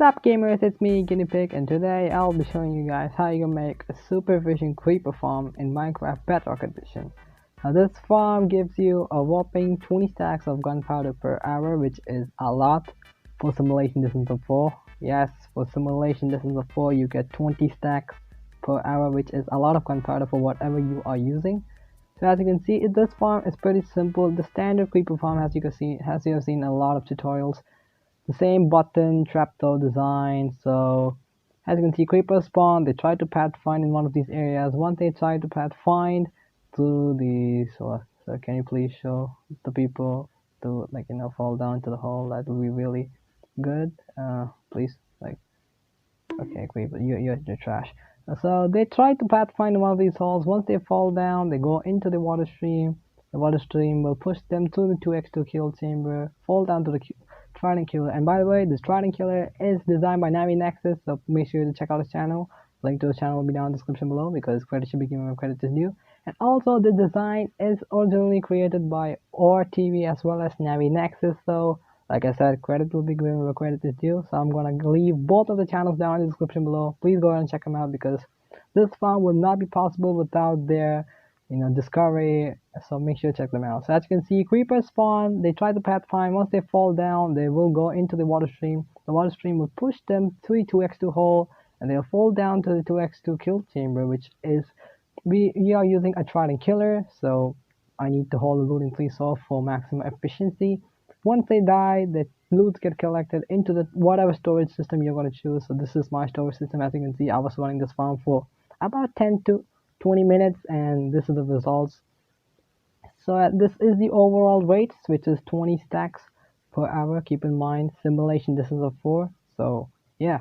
Sup gamers, it's me GinePik, and today I'll be showing you guys how you can make a super efficient creeper farm in Minecraft Bedrock Edition. Now this farm gives you a whopping 20 stacks of gunpowder per hour, which is a lot for simulation distance of 4. Yes, for simulation distance of 4 you get 20 stacks per hour, which is a lot of gunpowder for whatever you are using. So as you can see, this farm is pretty simple. The standard creeper farm, as you have seen a lot of tutorials, the same button trapdoor design. So as you can see, creepers spawn, they try to pathfind in one of these areas. Once they try to pathfind to the so can you please show the people to fall down to the hole? That would be really good. Please, okay, creeper, you're trash. So they try to pathfind in one of these holes. Once they fall down, they go into the water stream. The water stream will push them to the 2x2 kill chamber, fall down to the Trident Killer. And by the way, this Trident Killer is designed by NavyNexus, so make sure to check out his channel. Link to his channel will be down in the description below, because credit should be given where credit is due. And also, the design is originally created by Oare TV as well as NavyNexus, so like I said, credit will be given where credit is due. So I'm gonna leave both of the channels down in the description below. Please go ahead and check them out, because this farm would not be possible without their discovery, so make sure to check them out. So as you can see, creepers spawn, they try to pathfind. Once they fall down, they will go into the water stream. The water stream will push them to the 2x2 hole, and they'll fall down to the 2x2 kill chamber, which is we are using a Trident Killer, so I need to hold the looting please off for maximum efficiency. Once they die, the loot get collected into the whatever storage system you're going to choose. So this is my storage system. As you can see, I was running this farm for about 10 to 20 minutes, and this is the results. So this is the overall rate, which is 20 stacks per hour. Keep in mind, simulation distance of 4. So yeah.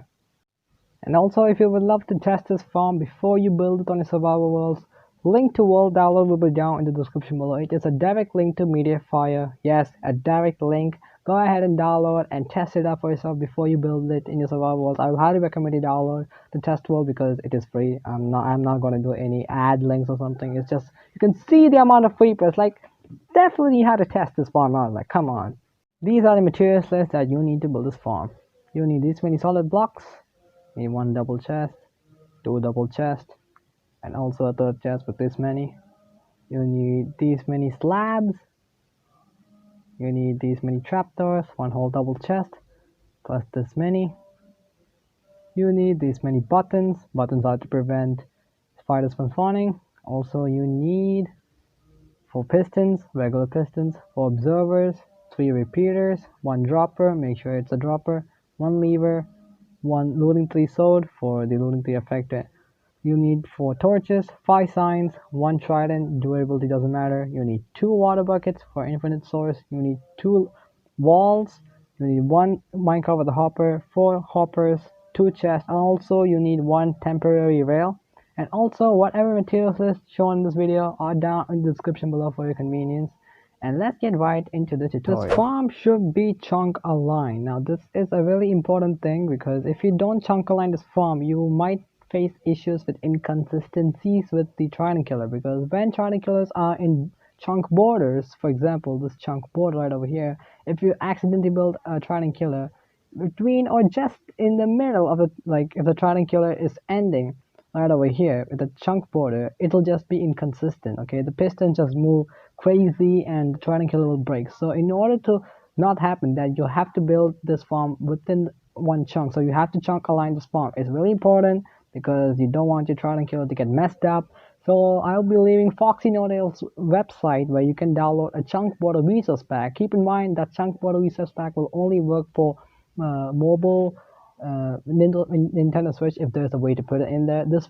And also, if you would love to test this farm before you build it on your survival worlds, link to world download will be down in the description below. It is a direct link to Mediafire. Yes, a direct link. Go ahead and download and test it out for yourself before you build it in your survival worlds. I would highly recommend you download the test world because it is free. I'm not gonna do any ad links or something. It's just you can see the amount of creepers. Definitely you have to test this farm out. Come on. These are the materials list that you need to build this farm. You need these many solid blocks. You need 1 double chest, 2 double chest, and also a 3rd chest with this many. You need these many slabs. You need these many trapdoors, 1 whole double chest, plus this many. You need these many buttons. Buttons are to prevent spiders from spawning. Also, you need 4 pistons, regular pistons, 4 observers, 3 repeaters, 1 dropper, make sure it's a dropper, 1 lever, 1 looting tree sword for the looting tree effect. You need 4 torches, 5 signs, 1 trident, durability doesn't matter. You need 2 water buckets for infinite source. You need 2 walls. You need 1 minecart with a hopper, 4 hoppers, 2 chests, and also you need 1 temporary rail. And also whatever materials list shown in this video are down in the description below for your convenience. And let's get right into the tutorial. This farm should be chunk aligned. Now this is a really important thing, because if you don't chunk align this farm, you might face issues with inconsistencies with the Trident Killer, because when Trident Killers are in chunk borders, for example this chunk border right over here, if you accidentally build a Trident Killer between or just in the middle of it, if the Trident Killer is ending right over here with the chunk border, it'll just be inconsistent. Okay, the pistons just move crazy and the Trident Killer will break. So in order to not happen that, you have to build this farm within 1 chunk. So you have to chunk align this farm. It's really important, because you don't want your Trident Killer to get messed up. So I'll be leaving Foxy Nodale's website where you can download a Chunkborder resource pack. Keep in mind that Chunkborder resource pack will only work for mobile, Nintendo Switch, if there's a way to put it in there. This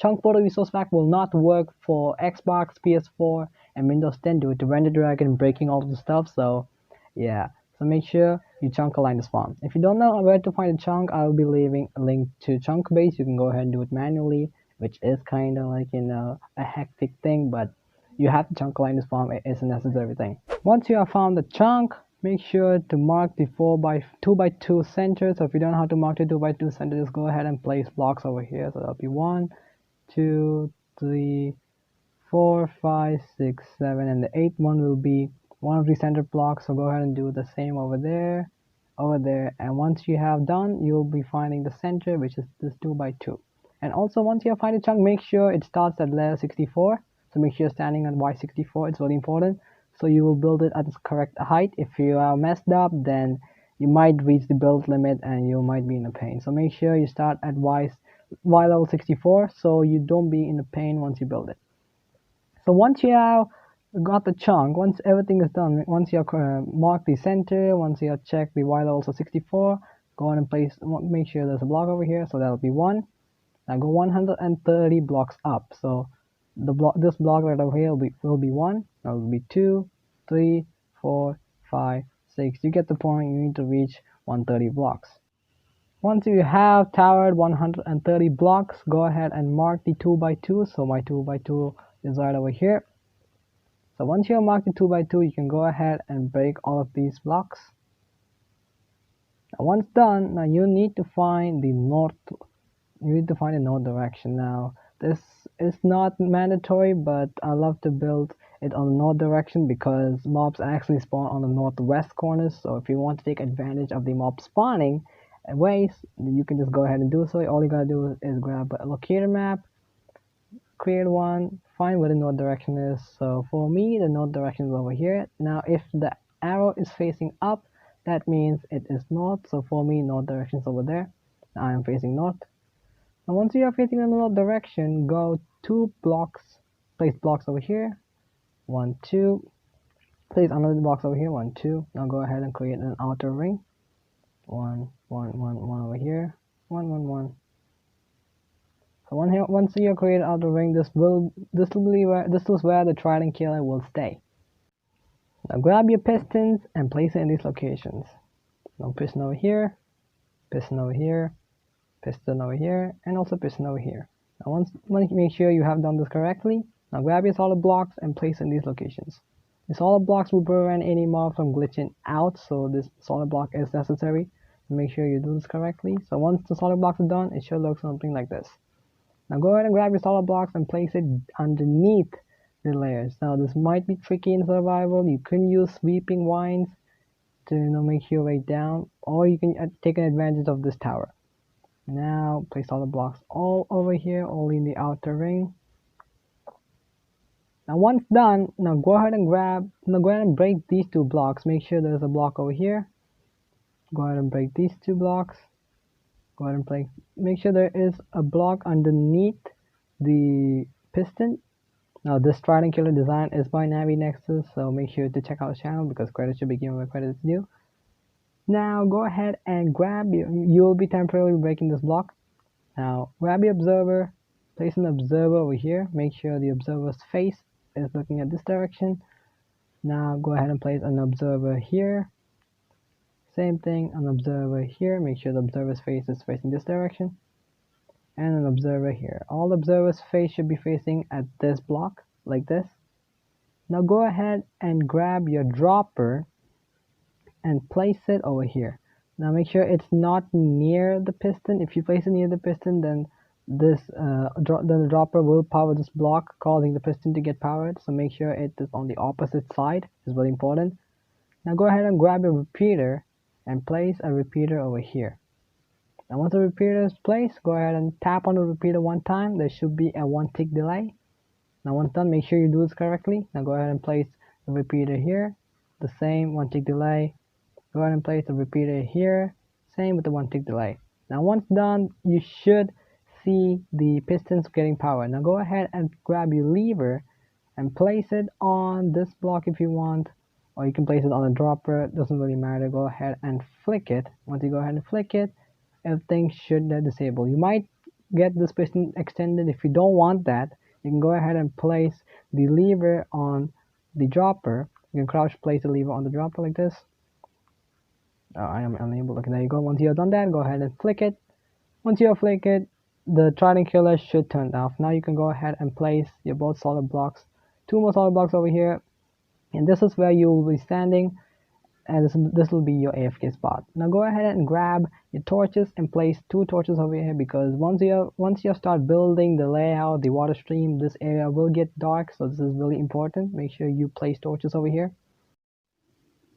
Chunkborder resource pack will not work for Xbox, PS4, and Windows 10 due to RenderDragon breaking all of the stuff. So yeah. So make sure you chunk align this farm. If you don't know where to find a chunk, I'll be leaving a link to Chunkbase. You can go ahead and do it manually, which is kind of a hectic thing, but you have to chunk align this farm. It is a necessary thing. Once you have found the chunk, make sure to mark the 2x2 center. So if you don't know how to mark the 2x2 center, just go ahead and place blocks over here. So that'll be 1, 2, 3, 4, 5, 6, 7, and the 8th one will be one of the center blocks. So go ahead and do the same over there. over there, and once you have done, you'll be finding the center, which is this 2x2. And also, once you find a chunk, make sure it starts at layer 64. So make sure you're standing on Y64. It's very important. So you will build it at its correct height. If you are messed up, then you might reach the build limit and you might be in a pain. So make sure you start at Y level 64, so you don't be in the pain once you build it. So once you have got the chunk, once everything is done, once you have marked the center, once you have checked the Y level 64, go on and place, make sure there's a block over here, so that'll be 1. Now go 130 blocks up. So this block right over here will be 1. That will be 2, 3, 4, 5, 6. You get the point. You need to reach 130 blocks. Once you have towered 130 blocks, go ahead and mark the 2x2. So my 2x2 is right over here. So once you have marked the 2x2, you can go ahead and break all of these blocks. Now once done, now you need to find the north. You need to find a north direction. Now this is not mandatory, but I love to build it on the north direction because mobs actually spawn on the northwest corners. So if you want to take advantage of the mob spawning ways, you can just go ahead and do so. All you gotta do is grab a locator map, create one, find where the north direction is. So for me, the north direction is over here. Now if the arrow is facing up, that means it is north. So for me, north direction is over there. Now I am facing north. And once you are facing in the north direction, go 2 blocks, place blocks over here, 1, 2, place another box over here, 1, 2. Now go ahead and create an outer ring, 1, 1, 1, 1 over here, 1, 1, 1. So once you create an outer ring, this is where the Trident Killer will stay. Now grab your pistons and place it in these locations. Now piston over here, piston over here, piston over here, and also piston over here. Now once you make sure you have done this correctly, now grab your solid blocks and place in these locations. The solid blocks will prevent any mob from glitching out, so this solid block is necessary. Make sure you do this correctly. So once the solid blocks are done, it should look something like this. Now go ahead and grab your solid blocks and place it underneath the layers. Now this might be tricky in survival. You can use sweeping vines to make your way down, or you can take advantage of this tower. Now place all the blocks all over here, all in the outer ring. Now once done, now go ahead and break these 2 blocks. Make sure there's a block over here. Go ahead and break these 2 blocks. Go ahead and make sure there is a block underneath the piston. Now this Trident Killer design is by NavyNexus, so make sure to check out the channel because credit should be given where credit is due. Now go ahead and you'll be temporarily breaking this block. Now grab your observer, place an observer over here. Make sure the observer's face is looking at this direction. Now go ahead and place an observer here. Same thing, an observer here. Make sure the observer's face is facing this direction. And an observer here. All observer's face should be facing at this block, like this. Now go ahead and grab your dropper and place it over here. Now make sure it's not near the piston. If you place it near the piston, then the dropper will power this block, causing the piston to get powered. So make sure it is on the opposite side. It's very important. Now go ahead and grab your repeater and place a repeater over here. Now once the repeater is placed, go ahead and tap on the repeater 1 time. There should be a 1 tick delay. Now once done, make sure you do this correctly. Now go ahead and place the repeater here. The same 1 tick delay. Go ahead and place the repeater here. Same with the 1 tick delay. Now once done, you should see the pistons getting power. Now go ahead and grab your lever and place it on this block if you want, or you can place it on a dropper. It doesn't really matter. Go ahead and flick it. Once you go ahead and flick it, everything should disable. You might get this piston extended. If you don't want that, you can go ahead and place the lever on the dropper. You can crouch place the lever on the dropper like this. I am unable. Okay, there you go. Once you have done that, go ahead and flick it. Once you have flicked it, the Trident Killer should turn off. Now you can go ahead and place your both solid blocks, 2 more solid blocks over here, and this is where you will be standing, and this will be your AFK spot. Now go ahead and grab your torches and place 2 torches over here, because once you start building the layout, the water stream, this area will get dark, so this is really important. Make sure you place torches over here.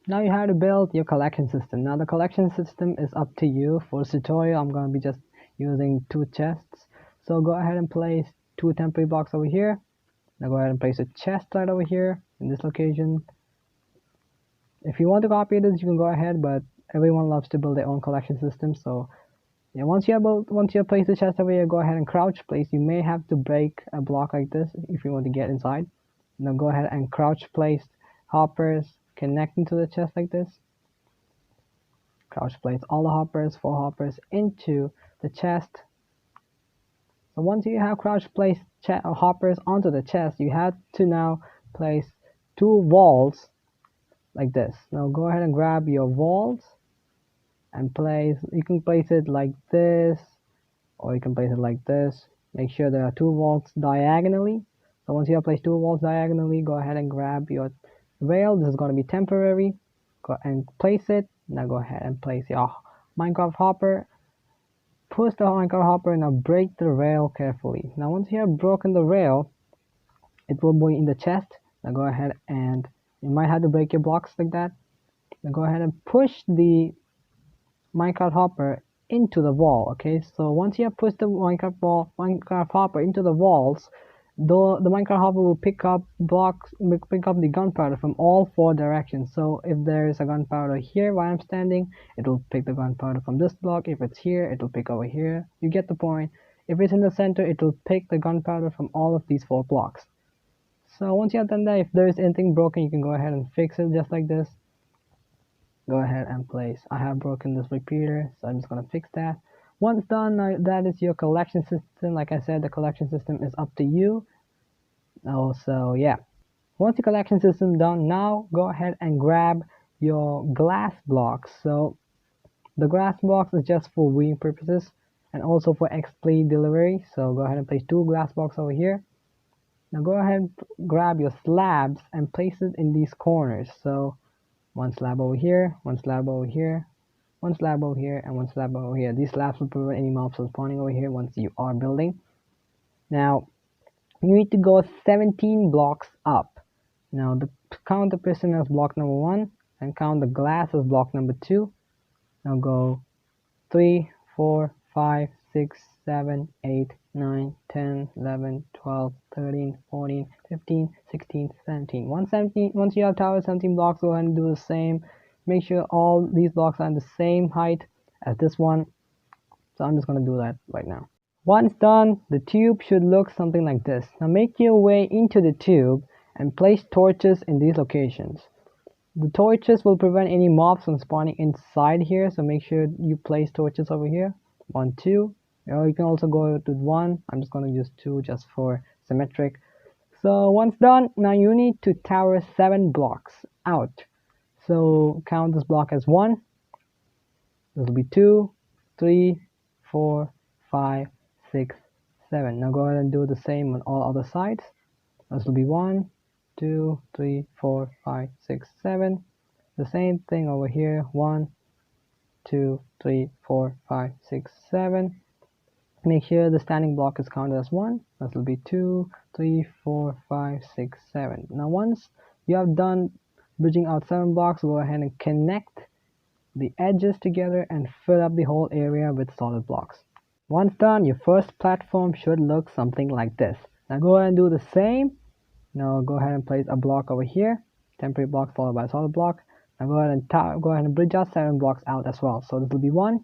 Now you have to build your collection system. Now the collection system is up to you. For this tutorial, I'm going to be just using 2 chests. So go ahead and place 2 temporary blocks over here. Now go ahead and place a chest right over here in this location. If you want to copy this, you can go ahead, but everyone loves to build their own collection system. So yeah, once you have placed the chest over here, go ahead and crouch place. You may have to break a block like this if you want to get inside. Now go ahead and crouch place hoppers connecting to the chest like this. Crouch place all the hoppers, 4 hoppers into the chest. So once you have crouch placed hoppers onto the chest, you have to now place 2 walls like this. Now go ahead and grab your walls and place. You can place it like this, or you can place it like this. Make sure there are 2 walls diagonally. So once you have placed 2 walls diagonally, go ahead and grab your rail. This is going to be temporary. Go and place it. Now go ahead and place your Minecraft hopper. Push the Minecraft hopper and now break the rail carefully. Now once you have broken the rail, it will be in the chest. Now go ahead and you might have to break your blocks like that. Now go ahead and push the Minecraft hopper into the wall. Okay, so once you have pushed the Minecraft hopper into the walls, the Minecraft hopper will pick up the gunpowder from all 4 directions. So if there is a gunpowder here where I'm standing, it will pick the gunpowder from this block. If it's here, it will pick over here. You get the point. If it's in the center, it will pick the gunpowder from all of these 4 blocks. So once you have done that, if there is anything broken, you can go ahead and fix it just like this. Go ahead and place. I have broken this repeater, so I'm just gonna fix that. Once done, that is your collection system. Like I said, the collection system is up to you. Also, yeah. Once the collection system done, now go ahead and grab your glass blocks. So the glass blocks is just for viewing purposes and also for XP delivery. So go ahead and place 2 glass blocks over here. Now go ahead and grab your slabs and place it in these corners. So 1 slab over here, 1 slab over here, 1 slab over here, and 1 slab over here. These slabs will prevent any mobs from spawning over here once you are building. Now, you need to go 17 blocks up. Now, count the piston as block number 1 and count the glass as block number 2. Now go 3, 4, 5, 6, 7, 8, 9, 10, 11, 12, 13, 14, 15, 16, 17. Once you have towered 17 blocks, go ahead and do the same. Make sure all these blocks are the same height as this one. So I'm just going to do that right now. Once done, the tube should look something like this. Now make your way into the tube and place torches in these locations. The torches will prevent any mobs from spawning inside here, so make sure you place torches over here. 1, 2. Or you can also go to 1. I'm just going to use 2 just for symmetric. So once done, now you need to tower 7 blocks out. So count this block as 1. This will be 2, 3, 4, 5, 6, 7. Now go ahead and do the same on all other sides. This will be 1, 2, 3, 4, 5, 6, 7. The same thing over here. 1, 2, 3, 4, 5, 6, 7. Make sure the standing block is counted as 1. That will be 2, 3, 4, 5, 6, 7. Now once you have done bridging out 7 blocks, go ahead and connect the edges together and fill up the whole area with solid blocks. Once done, your first platform should look something like this. Now go ahead and do the same. Now go ahead and place a block over here, temporary block followed by a solid block. Now go ahead and bridge out 7 blocks out as well. So this will be 1,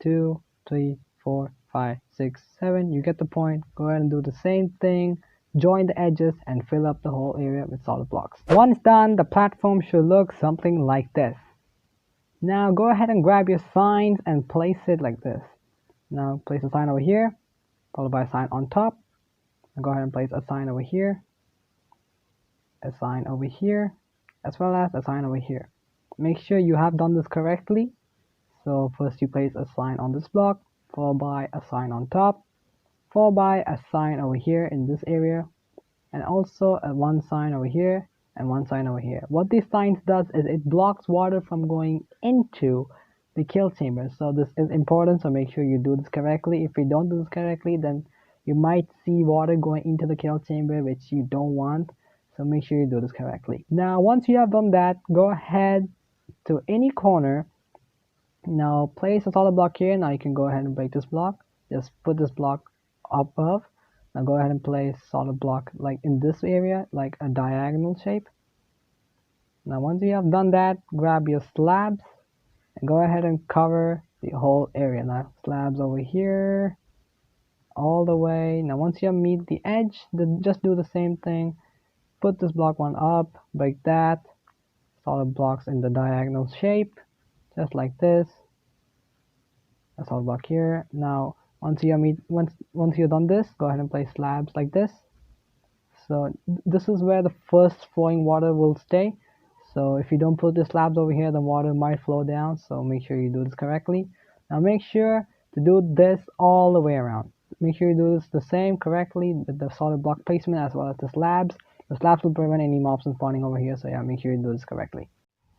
2, 3, 4, 5, 6, 7. You get the point. Go ahead and do the same thing. Join the edges and fill up the whole area with solid blocks. Once done, the platform should look something like this. Now go ahead and grab your signs and place it like this. Now place a sign over here, followed by a sign on top. Now go ahead and place a sign over here, a sign over here, as well as a sign over here. Make sure you have done this correctly. So first you place a sign on this block, followed by a sign on top, followed by a sign over here in this area, and also one sign over here and one sign over here. What these signs does is it blocks water from going into the kill chamber. So this is important, so make sure you do this correctly. If you don't do this correctly, then you might see water going into the kill chamber, which you don't want. So make sure you do this correctly. Now once you have done that, go ahead to any corner. Now place a solid block here. Now you can go ahead and break this block. Just put this block above. Now go ahead and place solid block like in this area, like a diagonal shape. Now once you have done that, grab your slabs and go ahead and cover the whole area. Now slabs over here all the way. Now once you meet the edge, then just do the same thing. Put this block one up, break that, solid blocks in the diagonal shape, just like this. A solid block here. Now once you've done this, go ahead and place slabs like this. So this is where the first flowing water will stay. So if you don't put the slabs over here, the water might flow down. So make sure you do this correctly. Now make sure to do this all the way around. Make sure you do this the same correctly with the solid block placement as well as the slabs. The slabs will prevent any mobs from spawning over here. So yeah, make sure you do this correctly.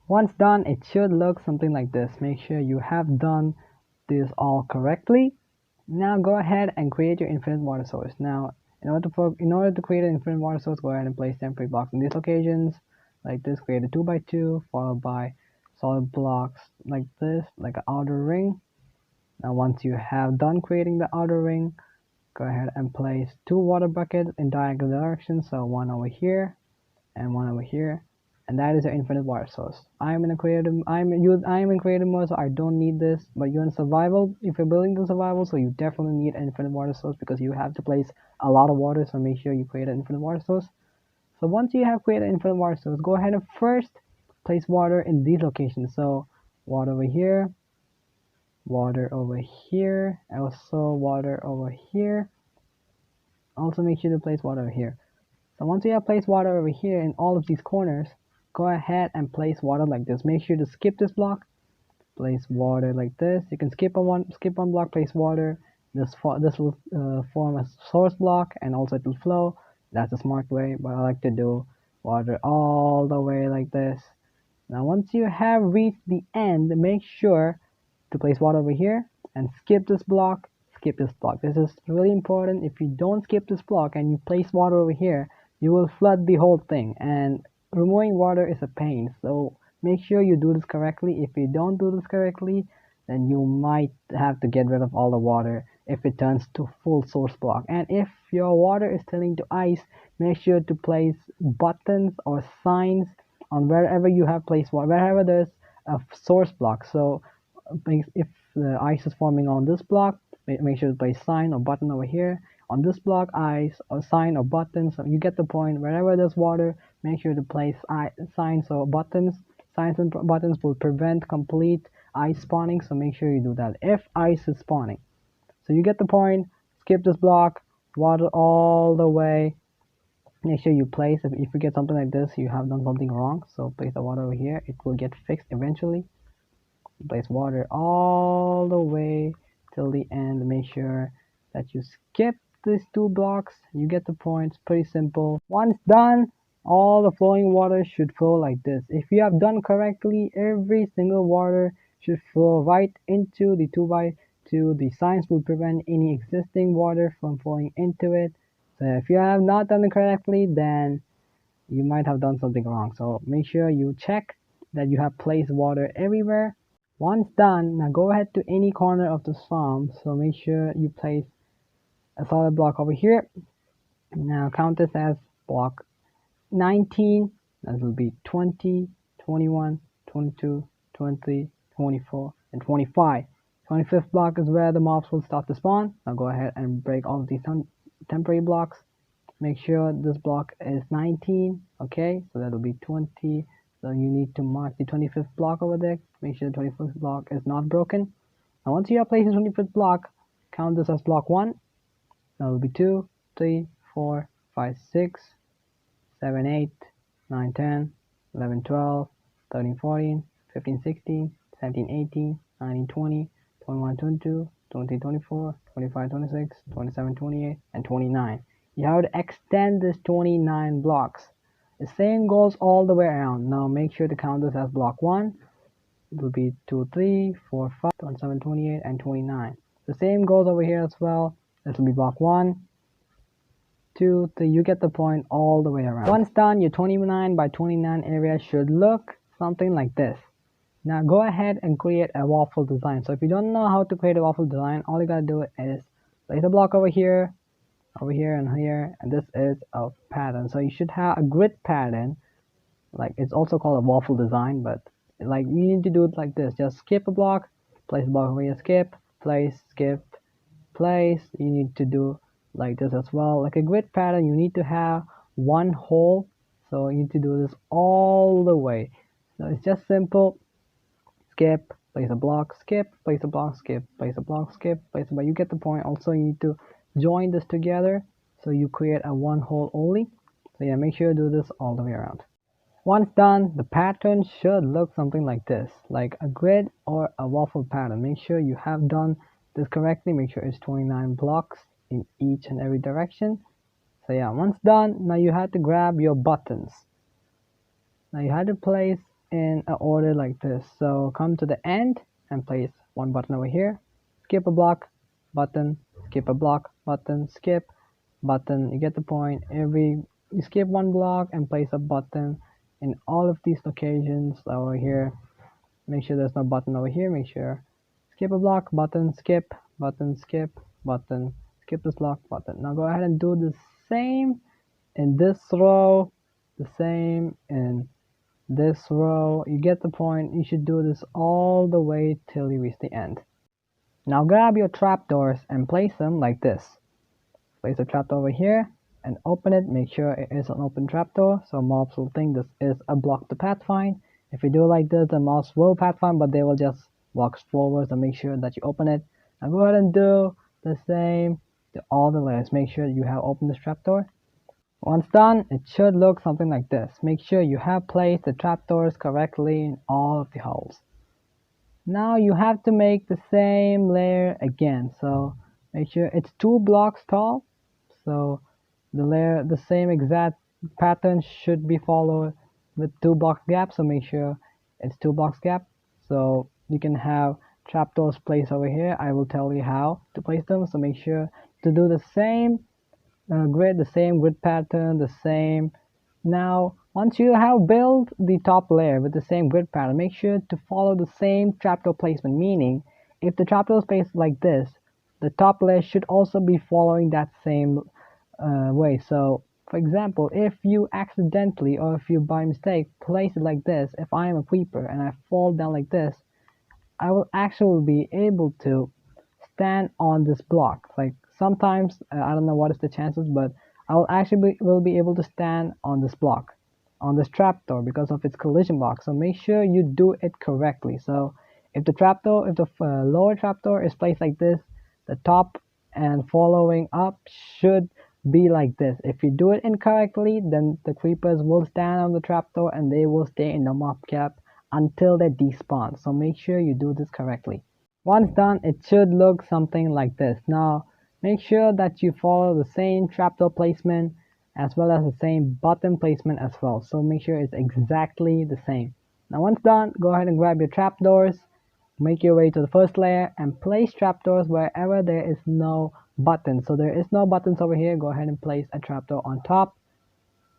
Once done, it should look something like this. Make sure you have done this all correctly. Now go ahead and create your infinite water source. Now in order to create an infinite water source, go ahead and place temporary blocks in these locations like this. Create a 2x2 followed by solid blocks like this, like an outer ring. Now once you have done creating the outer ring, go ahead and place 2 water buckets in diagonal directions, so one over here and one over here, and that is your infinite water source. I'm in creative mode, so I don't need this, but you're in survival. If you're building the survival, so you definitely need an infinite water source because you have to place a lot of water, so make sure you create an infinite water source. So once you have created an infinite water source, go ahead and first place water in these locations. So water over here, water over here, also water over here. Also make sure to place water over here. So once you have placed water over here in all of these corners, go ahead and place water like this. Make sure to skip this block, place water like this. You can skip one block, place water. This will form a source block, and also it will flow. That's a smart way, but I like to do water all the way like this. Now once you have reached the end, make sure to place water over here and skip this block. Skip this block. This is really important. If you don't skip this block and you place water over here, you will flood the whole thing, and removing water is a pain. So make sure you do this correctly. If you don't do this correctly, then you might have to get rid of all the water if it turns to full source block. And if your water is turning to ice, make sure to place buttons or signs on wherever you have placed water, wherever there's a source block. So if the ice is forming on this block, make sure to place sign or button over here. On this block, ice or sign or button. So you get the point. Wherever there's water, make sure to place signs or buttons. Signs and buttons will prevent complete ice spawning, so make sure you do that if ice is spawning. So you get the point. Skip this block, water all the way. Make sure you place, if you get something like this, you have done something wrong. So place the water over here. It will get fixed eventually. Place water all the way till the end. Make sure that you skip these 2 blocks. You get the point. It's pretty simple. Once done, all the flowing water should flow like this. If you have done correctly, every single water should flow right into the 2x2. The signs will prevent any existing water from flowing into it. So if you have not done it correctly, then you might have done something wrong. So make sure you check that you have placed water everywhere. Once done, now go ahead to any corner of the farm. So make sure you place a solid block over here. Now count this as block 19. That will be 20, 21, 22, 23, 24, and 25. 25th block is where the mobs will start to spawn. Now go ahead and break all of these temporary blocks. Make sure this block is 19. Okay, so that will be 20. So you need to mark the 25th block over there. Make sure the 25th block is not broken. Now once you have placed the 25th block, count this as block 1. That will be 2, 3, 4, 5, 6, 7, 8, 9, 10, 11, 12, 13, 14, 15, 16, 17, 18, 19, 20, 21, 22, 23, 24, 25, 26, 27, 28, and 29. You have to extend this 29 blocks. The same goes all the way around. Now make sure to count this as block 1. It will be 2, 3, 4, 5, 27, 28, and 29. The same goes over here as well. This will be block 1. 2, 3, you get the point, all the way around. Once done, your 29 by 29 area should look something like this. Now go ahead and create a waffle design. So if you don't know how to create a waffle design, all you gotta do is place a block over here, and here, and this is a pattern. So you should have a grid pattern, like it's also called a waffle design, but like you need to do it like this. Just skip a block, place a block over here, skip, place, skip, place. You need to do like this as well. Like a grid pattern, you need to have one hole, so you need to do this all the way. So it's just simple. Skip, place a block, skip, place a block, skip, place a block, skip, place a block. You get the point. Also, you need to join this together so you create a one hole only. So yeah, make sure you do this all the way around. Once done, the pattern should look something like this, like a grid or a waffle pattern. Make sure you have done this correctly. Make sure it's 29 blocks in each and every direction. So yeah, once done, now you have to grab your buttons. Now you have to place in an order like this. So come to the end and place one button over here, skip a block, button, skip a block, button, skip, button. You get the point. You skip one block and place a button in all of these locations over here. Make sure there's no button over here. Make sure skip a block, button, skip, button, skip, button, skip this block, button. Now go ahead and do the same in this row, the same in this row. You get the point. You should do this all the way till you reach the end. Now grab your trapdoors and place them like this. Place a trapdoor over here and open it. Make sure it is an open trapdoor, so mobs will think this is a block to pathfind. If you do like this, the mobs will pathfind, but they will just walk forward. So make sure that you open it. Now go ahead and do the same to all the layers. Make sure you have opened this trapdoor. Once done, it should look something like this. Make sure you have placed the trapdoors correctly in all of the holes. Now you have to make the same layer again. So make sure it's 2 blocks tall. So the same exact pattern should be followed with 2 blocks gap. So make sure it's 2 blocks gap. So you can have trapdoors placed over here. I will tell you how to place them. So make sure to do the same grid, the same grid pattern, the same. Now once you have built the top layer with the same grid pattern, make sure to follow the same trapdoor placement, meaning if the trapdoor is placed like this, the top layer should also be following that same way. So for example, if you accidentally or if you by mistake place it like this, if I am a creeper and I fall down like this, I will actually be able to stand on this block. Like sometimes I don't know what is the chances, but I will actually will be able to stand on this block, on this trapdoor, because of its collision block. So make sure you do it correctly. So if the lower trapdoor is placed like this, the top and following up should be like this. If you do it incorrectly, then the creepers will stand on the trapdoor and they will stay in the mob cap until they despawn. So make sure you do this correctly. Once done, it should look something like this. Now make sure that you follow the same trapdoor placement as well as the same button placement as well. So make sure it's exactly the same. Now once done, go ahead and grab your trapdoors, make your way to the first layer and place trapdoors wherever there is no buttons. So there is no buttons over here, go ahead and place a trapdoor on top.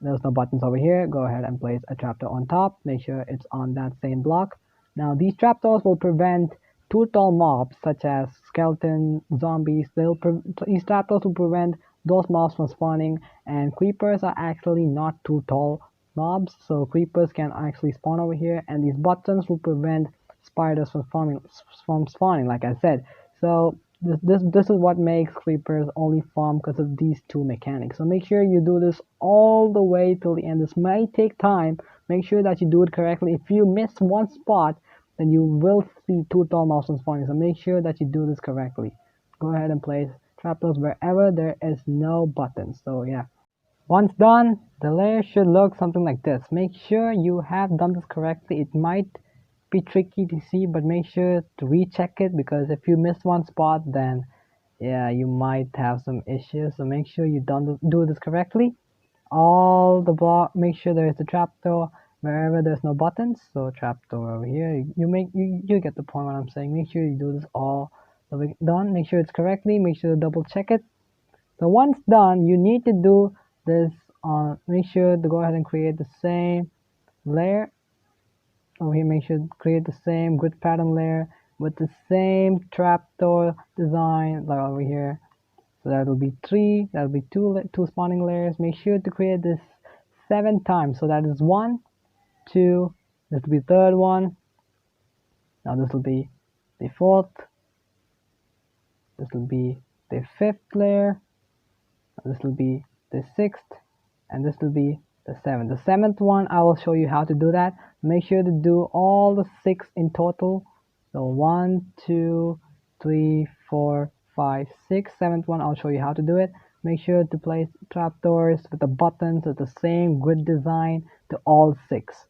There's no buttons over here, go ahead and place a trapdoor on top. Make sure it's on that same block. Now these trapdoors will prevent too tall mobs such as skeleton, zombies. These trapdoors will prevent those mobs from spawning, and creepers are actually not too tall mobs, so creepers can actually spawn over here, and these buttons will prevent spiders from spawning, like I said. So this is what makes creepers only farm, because of these two mechanics. So make sure you do this all the way till the end. This may take time. Make sure that you do it correctly. If you miss one spot, then you will see too tall mobs spawning. So make sure that you do this correctly. Go ahead and place trapdoors wherever there is no buttons. So yeah, once done, the layer should look something like this. Make sure you have done this correctly. It might be tricky to see, but make sure to recheck it, because if you miss one spot, then yeah, you might have some issues. So make sure you do this correctly. All the block, make sure there is a trapdoor wherever there's no buttons. So trapdoor over here, you get the point what I'm saying. Make sure you do this all the way done. Make sure it's correctly, make sure to double check it. So once done, you need to do this on, make sure to go ahead and create the same layer over here. Make sure to create the same grid pattern layer with the same trapdoor design like over here. So that will be three, that will be two spawning layers. Make sure to create this 7 times. So that is 1, 2, this will be third one. Now this will be the fourth, this will be the fifth layer, this will be the sixth, and this will be the seventh. The seventh one, I will show you how to do that. Make sure to do all the 6 in total. So 1, 2, 3, 4, 5, 6. Seventh one, I'll show you how to do it. Make sure to place trapdoors with the buttons with the same grid design to all 6.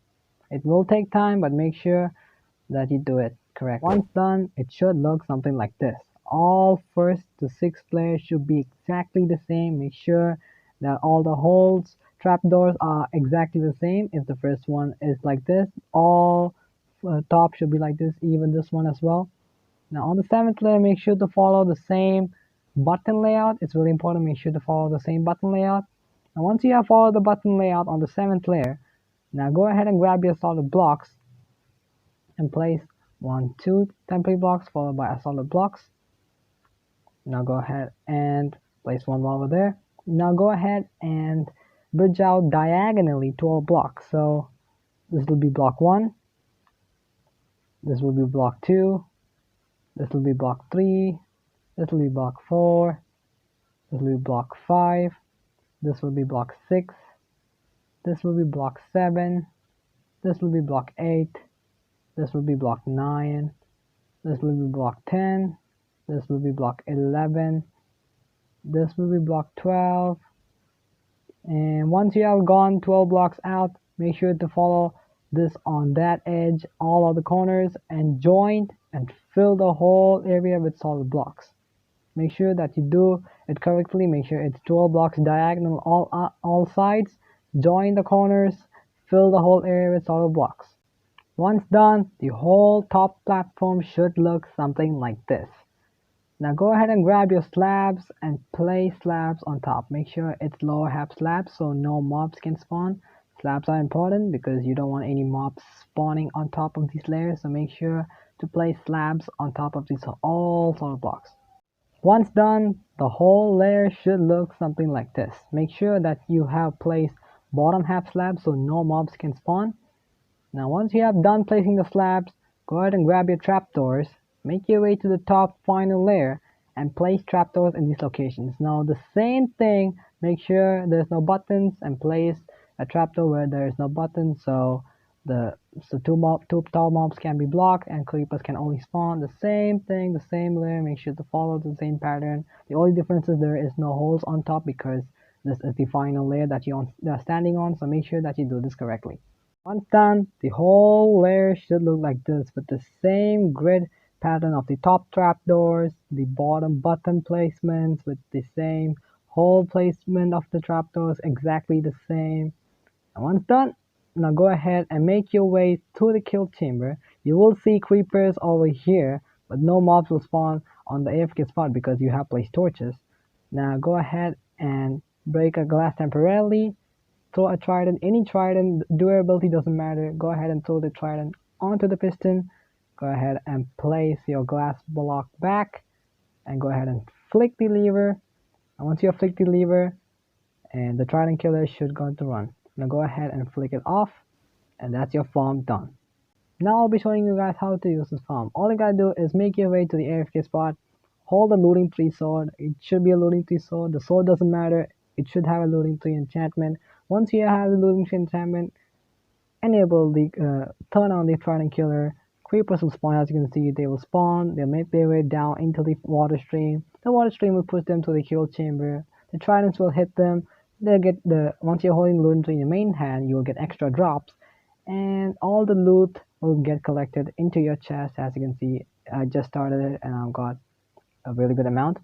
It will take time, but make sure that you do it correctly. Once done, it should look something like this. All first to 6th layers should be exactly the same. Make sure that all the holes, trapdoors are exactly the same. If the first one is like this, all top should be like this, even this one as well. Now on the 7th layer, make sure to follow the same button layout. It's really important, make sure to follow the same button layout. And once you have followed the button layout on the 7th layer, now go ahead and grab your solid blocks and place 1, 2 temporary blocks followed by a solid blocks. Now go ahead and place one more over there. Now go ahead and bridge out diagonally 12 blocks. So this will be block 1, this will be block 2, this will be block 3, this will be block 4, this will be block 5, this will be block 6, this will be block 7, this will be block 8, this will be block 9, this will be block 10, this will be block 11, this will be block 12, and once you have gone 12 blocks out, make sure to follow this on that edge, all of the corners, and join and fill the whole area with solid blocks. Make sure that you do it correctly. Make sure it's 12 blocks diagonal all sides. Join the corners, fill the whole area with solid blocks. Once done, the whole top platform should look something like this. Now go ahead and grab your slabs and place slabs on top. Make sure it's lower half slabs so no mobs can spawn. Slabs are important because you don't want any mobs spawning on top of these layers, so make sure to place slabs on top of these all solid blocks. Once done, the whole layer should look something like this. Make sure that you have placed bottom half slabs so no mobs can spawn. Now once you have done placing the slabs, go ahead and grab your trapdoors, make your way to the top final layer, and place trapdoors in these locations. Now the same thing, make sure there's no buttons and place a trapdoor where there is no button, so two tall mobs can be blocked and creepers can only spawn. The same thing, the same layer, make sure to follow the same pattern. The only difference is there is no holes on top because this is the final layer that you're standing on, so make sure that you do this correctly. Once done, the whole layer should look like this with the same grid pattern of the top trapdoors, the bottom button placements with the same hole placement of the trapdoors, exactly the same. And once done, now go ahead and make your way to the kill chamber. You will see creepers over here, but no mobs will spawn on the AFK spot because you have placed torches. Now go ahead and break a glass temporarily. Throw a trident, any trident, durability doesn't matter. Go ahead and throw the trident onto the piston. Go ahead and place your glass block back and go ahead and flick the lever. And once you have flicked the lever, and the Trident Killer should go to run. Now go ahead and flick it off, and that's your farm done. Now I'll be showing you guys how to use this farm. All you gotta do is make your way to the AFK spot, hold the looting tree sword. It should be a looting tree sword. The sword doesn't matter. It should have a looting tree enchantment. Once you have the looting tree enchantment, enable the turn on the Trident Killer. Creepers will spawn. As you can see, they will spawn. They'll make their way down into the water stream. The water stream will push them to the kill chamber. The tridents will hit them. They'll get once you're holding the looting tree in your main hand, you'll get extra drops, and all the loot will get collected into your chest. As you can see, I just started it and I've got a really good amount.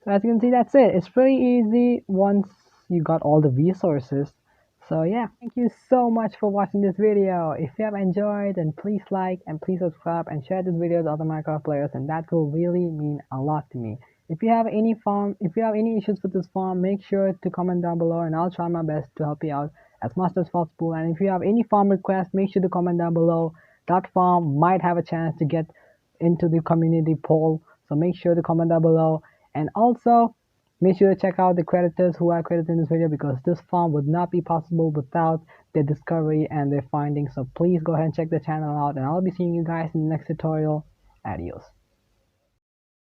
So as you can see, that's it. It's pretty easy once you got all the resources. So yeah, thank you so much for watching this video. If you have enjoyed, then please like and please subscribe and share this video with other Minecraft players, and that will really mean a lot to me. If you have any issues with this farm, make sure to comment down below and I'll try my best to help you out as much as possible. And if you have any farm requests, make sure to comment down below. That farm might have a chance to get into the community poll, so make sure to comment down below. And also make sure to check out the creditors who are credited in this video, because this farm would not be possible without their discovery and their findings. So please go ahead and check the channel out, and I'll be seeing you guys in the next tutorial. Adios.